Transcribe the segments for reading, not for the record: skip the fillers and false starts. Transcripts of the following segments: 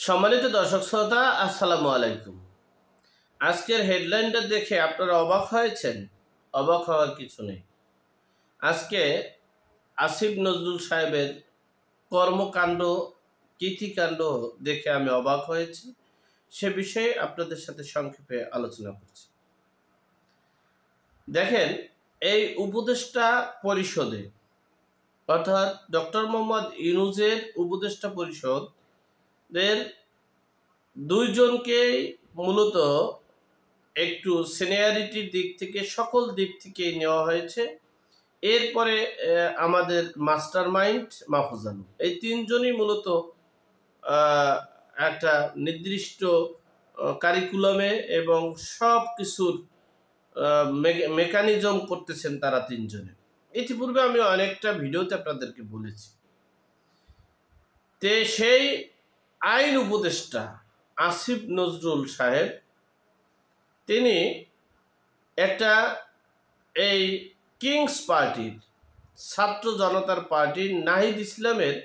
সম্মানিত দর্শক শ্রোতা, আসসালামু আলাইকুম। আজকের হেডলাইনটা দেখে আপনারা অবাক হয়েছেন? অবাক হওয়ার কিছু নেই। আজকে আসিফ নজরুল সাহেবের কর্মকাণ্ড, কীর্তিকাণ্ড দেখে আমি অবাক হয়েছি। সে বিষয়ে আপনাদের সাথে সংক্ষেপে আলোচনা করছি। দেখেন, এই উপদেষ্টা পরিষদে অর্থাৎ ডক্টর মোহাম্মদ ইউনূসের উপদেষ্টা পরিষদের দুইজনকেই মূলত একটু সিনিয়রিটির দিক থেকে সকল দিক থেকেই নেওয়া হয়েছে। এরপরে আমাদের মাস্টার মাইন্ড মাহফুজ আলম, এই তিনজনই মূলত একটা নির্দিষ্ট কারিকুলামে এবং সব কিছুর মেকানিজম করতেছেন তারা তিনজনে। ইতিপূর্বে আমি অনেকটা ভিডিওতে আপনাদেরকে বলেছি। তে সেই আইন উপদেষ্টা আসিফ নজরুল সাহেব তিনি একটা এই কিংস পার্টির, ছাত্র জনতার পার্টির নাহিদ ইসলামের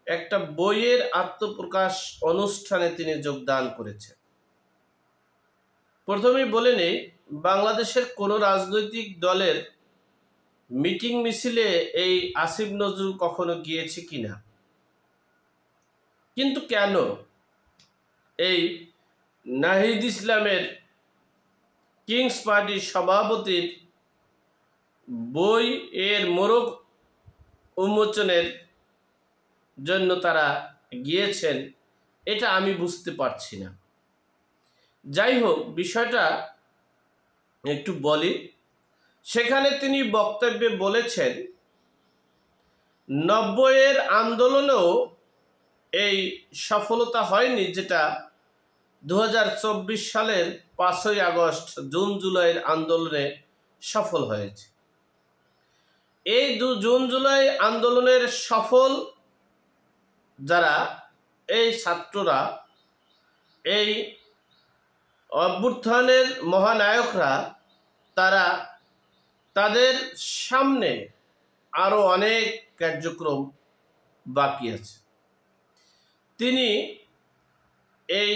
একটা বইয়ের আত্মপ্রকাশ অনুষ্ঠানে তিনি যোগদান করেছেন। প্রথমেই বলে নেই, বাংলাদেশের কোনো রাজনৈতিক দলের মিটিং মিছিলে এই আসিফ নজরুল কখনো গিয়েছে কিনা, কিন্তু কেন এই নাহিদ ইসলামের কিংস পার্টির সভাপতির বই এর মোড়ক উন্মোচনের জন্য তারা গিয়েছেন, এটা আমি বুঝতে পারছি না। যাই হোক, বিষয়টা একটু বলি। সেখানে তিনি বক্তব্যে বলেছেন, 90-এর আন্দোলনেও এই সফলতা হয়নি যেটা 2024 সালের 5ই আগস্ট জুন জুলাইয়ের আন্দোলনে সফল হয়েছে। এই জুন জুলাই আন্দোলনের সফল যারা, এই ছাত্ররা, এই অভ্যুত্থানের মহানায়করা, তারা তাদের সামনে আরো অনেক কার্যক্রম বাকি আছে। তিনি এই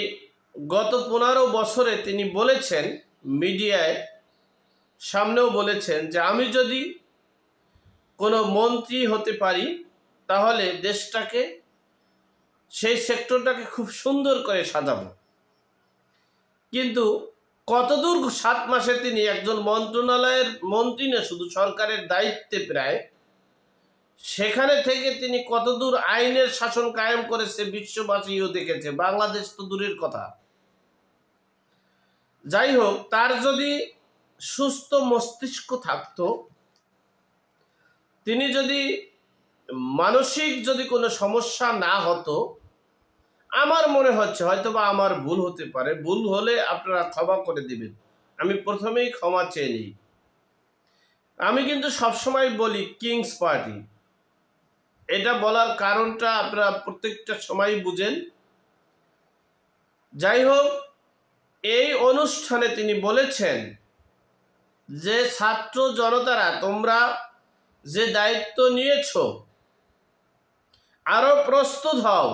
গত 15 বছরে তিনি বলেছেন, মিডিয়ায় সামনেও বলেছেন যে আমি যদি কোনো মন্ত্রী হতে পারি তাহলে দেশটাকে, সেই সেক্টরটাকে খুব সুন্দর করে সাজাবো। কিন্তু কতদূর 7 মাসে তিনি একজন মন্ত্রণালয়ের মন্ত্রী না, শুধু সরকারের দায়িত্বে প্রায়, সেখানে থেকে তিনি কতদূর আইনের শাসন কায়েম করেছে বিশ্ববাসীও দেখেছে, বাংলাদেশ তো দূরের কথা। যাই হোক, তার যদি সুস্থ মস্তিষ্ক থাকতো, তিনি যদি মানসিক যদি কোনো সমস্যা না হতো, আমার মনে হচ্ছে, হয়তোবা আমার ভুল হতে পারে, ভুল হলে আপনারা ক্ষমা করে দিবেন, আমি প্রথমেই ক্ষমা চেয়ে নিই। আমি কিন্তু সবসময় বলি কিংস পার্টি, এটা বলার কারণটা আপনারা প্রত্যেকটা সময় বুঝেন। যাই হোক, এই অনুষ্ঠানে তিনি বলেছেন যে ছাত্র জনতারা, তোমরা যে দায়িত্ব নিয়েছো আরো প্রস্তুত হও,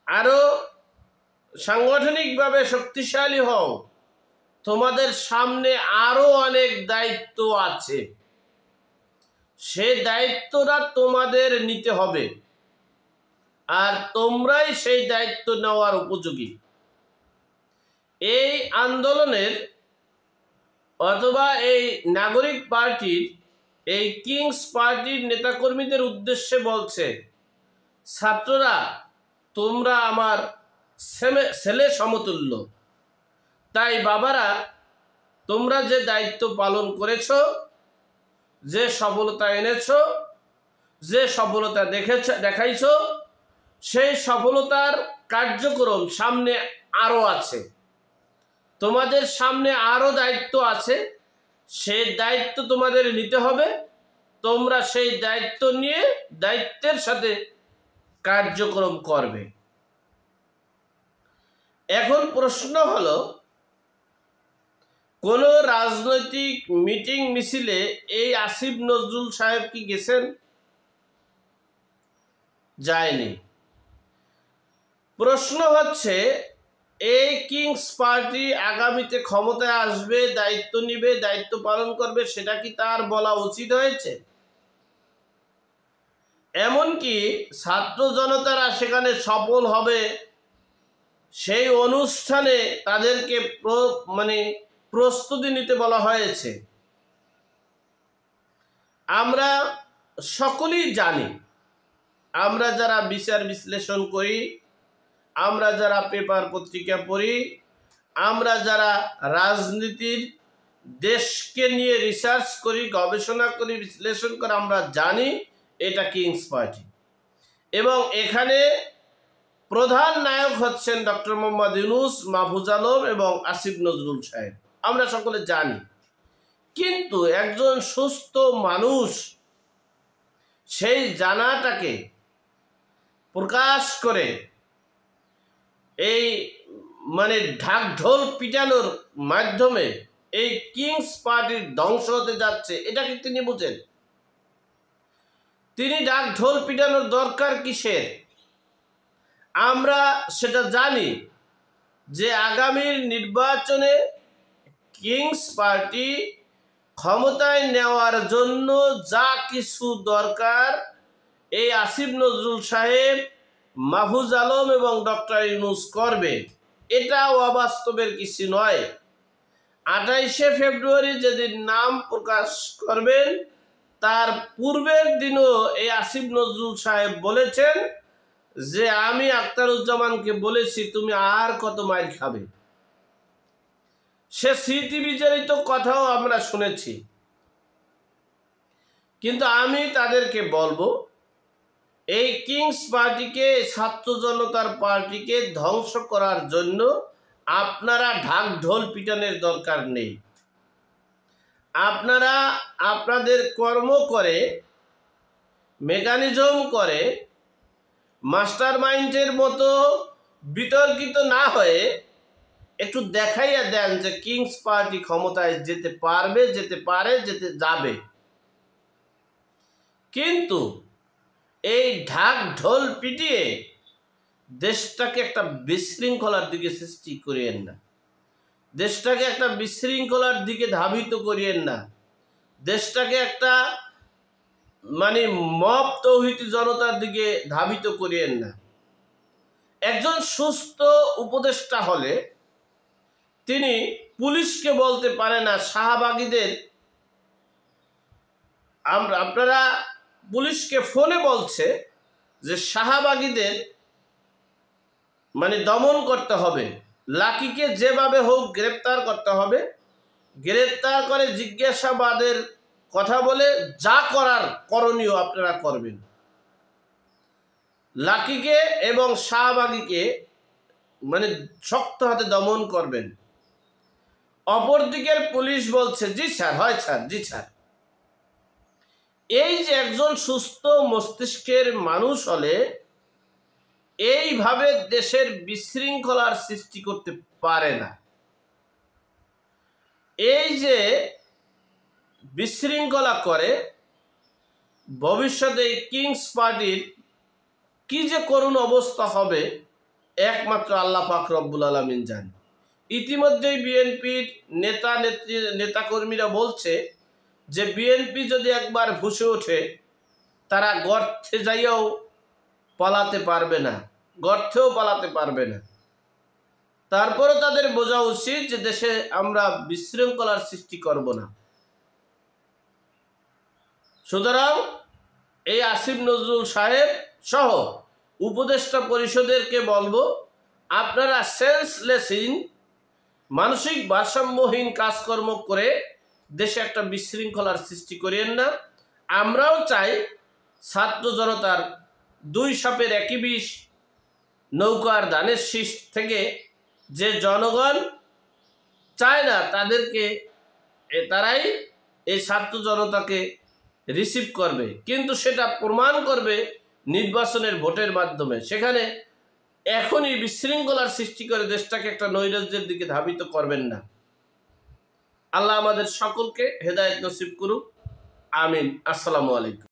আরো সাংগঠনিকভাবে শক্তিশালী হও, তোমাদের সামনে আরো অনেক দায়িত্ব আছে, সে দায়িত্বটা তোমাদের নিতে হবে, আর তোমরাই সেই দায়িত্ব নেওয়ার উপযোগী। এই আন্দোলনের অথবা এই নাগরিক পার্টির, এই কিংস পার্টির নেতাকর্মীদের উদ্দেশ্যে বলছে, ছাত্ররা তোমরা আমার ছেলে সমতুল্য, তাই বাবারা তোমরা যে দায়িত্ব পালন করেছো, যে সফলতা এনেছো, যে সফলতা দেখাইছো, সেই সফলতার কার্যক্রম সামনে আরো আছে, তোমাদের সামনে আরো দায়িত্ব আছে, সেই দায়িত্ব তোমাদের নিতে হবে, তোমরা সেই দায়িত্ব নিয়ে দায়িত্বের সাথে কার্যক্রম করবে। এখন প্রশ্ন হলো, কোন রাজনৈতিক মিটিং মিছিলে এই আসিফ নজরুল সাহেব কি গেছেন? যায়নি। প্রশ্ন হচ্ছে, এই কিংস পার্টি আগামীতে ক্ষমতায় আসবে, দায়িত্ব নিবে, দায়িত্ব পালন করবে, সেটা কি তার বলা উচিত হয়েছে? এমনকি ছাত্র জনতারা সেখানে সফল হবে, সেই অনুষ্ঠানে তাদেরকে প্রস্তুতি নিতে বলা হয়েছে। আমরা সকলেই জানি, আমরা যারা বিচার বিশ্লেষণ করি, আমরা যারা পেপার পত্রিকা পড়ি, আমরা যারা রাজনীতির দেশকে নিয়ে রিসার্চ করি, গবেষণা করি, বিশ্লেষণ করি, আমরা জানি এটা কিংস পার্টি। এবং এখানে প্রধান নায়ক হচ্ছেন ডক্টর মোহাম্মদ ইউনূস, মাহফুজ আলম এবং আসিফ নজরুল সাহেব, আমরা সকলে জানি। কিন্তু একজন সুস্থ মানুষ সেই জানাটাকে প্রকাশ করে এই ঢাকঢোল পিটানোর মাধ্যমে এই কিংস পার্টির ধ্বংস হতে যাচ্ছে, এটা কি তিনি বুঝেন? তিনি ঢাকঢোল পিটানোর দরকার কিসের? আমরা সেটা জানি যে আগামীর নির্বাচনে কিংস পার্টি ক্ষমতায় নেওয়ার জন্য যা কিছু দরকার এই আসিফ নজরুল সাহেব, মাহফুজ আলম এবং ডক্টর ইউনূস করবে, এটা অবাস্তবের কিছু নয়। 28শে ফেব্রুয়ারি যেদিন নাম প্রকাশ করবেন তার পূর্বের দিনও এই আসিফ নজরুল সাহেব বলেছেন যে আমি আখতারুজ্জামানকে বলেছি তুমি আর কত মাইর খাবে। সে স্মৃতি বিজড়িত কথাও আমরা শুনেছি। কিন্তু আমি তাদেরকে বলবো, এই কিংস পার্টিকে, ছাত্র জনতার পার্টিকে ধ্বংস করার জন্য আপনারা ঢাকঢোল পিটানের দরকার নেই। আপনারা আপনাদের কর্ম করে, মেকানিজম করে, মাস্টার মাইন্ডের মতো বিতর্কিত না হয়ে একটু দেখাইয়া দেন যে কিংস পার্টি ক্ষমতায় যেতে পারবে, যেতে পারে, যেতে যাবে। কিন্তু এই ঢাক ঢোল পিটিয়ে দেশটাকে একটা বিশৃঙ্খলার দিকে সৃষ্টি করিয়েন না, দেশটাকে একটা বিশৃঙ্খলার দিকে ধাবিত করিয়েন না, দেশটাকে একটা মব তৌহিদি জনতার দিকে ধাবিত করিয়েন না। একজন সুস্থ উপদেষ্টা হলে তিনি পুলিশকে বলতে পারে না শাহবাগীদের, আপনারা পুলিশকে ফোনে বলছে যে শাহবাগীদের দমন করতে হবে, লাকিকে যেভাবে হোক গ্রেপ্তার করতে হবে, গ্রেপ্তার করে জিজ্ঞাসাবাদের কথা বলে যা করার করণীয় আপনারা করবেন। লাকিকে এবং শাহবাগীকে শক্ত হাতে দমন করবেন। অপরদিকের পুলিশ বলছে জি স্যার, হয় স্যার, জি স্যার। এই যে একজন সুস্থ মস্তিষ্কের মানুষ হলে এইভাবে দেশের বিশৃঙ্খলার সৃষ্টি করতে পারে না। এই যে বিশৃঙ্খলা করে, ভবিষ্যতে কিংস পার্টির কি যে করুণ অবস্থা হবে একমাত্র আল্লাহ পাক রব্বুল আলামিন জানে। ইতিমধ্যেই বিএনপির নেতাকর্মীরা বলছে যে বিএনপি যদি একবার ভুসে ওঠে তারা গর্তে যাইয়াও পালাতে পারবে না, গর্তেও পালাতে পারবে না। তারপরে তাদের বোঝা উচিত যে দেশে আমরা বিশৃঙ্খলার সৃষ্টি করব না। সুতরাং এই আসিফ নজরুল সাহেব সহ উপদেষ্টা পরিষদেরকে বলবো, আপনারা সেন্সলেসহীন, মানসিক ভারসাম্যহীন কাজকর্ম করে দেশে একটা বিশৃঙ্খলার সৃষ্টি করিয়েন না। আমরাও চাই ছাত্র জনতার দুই সাপের একই বিষ, নৌকার ধানের শীষ থেকে যে জনগণ চায় না তাদেরকে, তারাই এই ছাত্র জনতাকে রিসিভ করবে, কিন্তু সেটা প্রমাণ করবে নির্বাচনের ভোটের মাধ্যমে। সেখানে এখনই বিশৃঙ্খলার সৃষ্টি করে দেশটাকে একটা নৈরাজ্যের দিকে ধাবিত করবেন না। আল্লাহ আমাদের সকলকে হেদায়েত নসিব করুক, আমিন। আসসালামু আলাইকুম।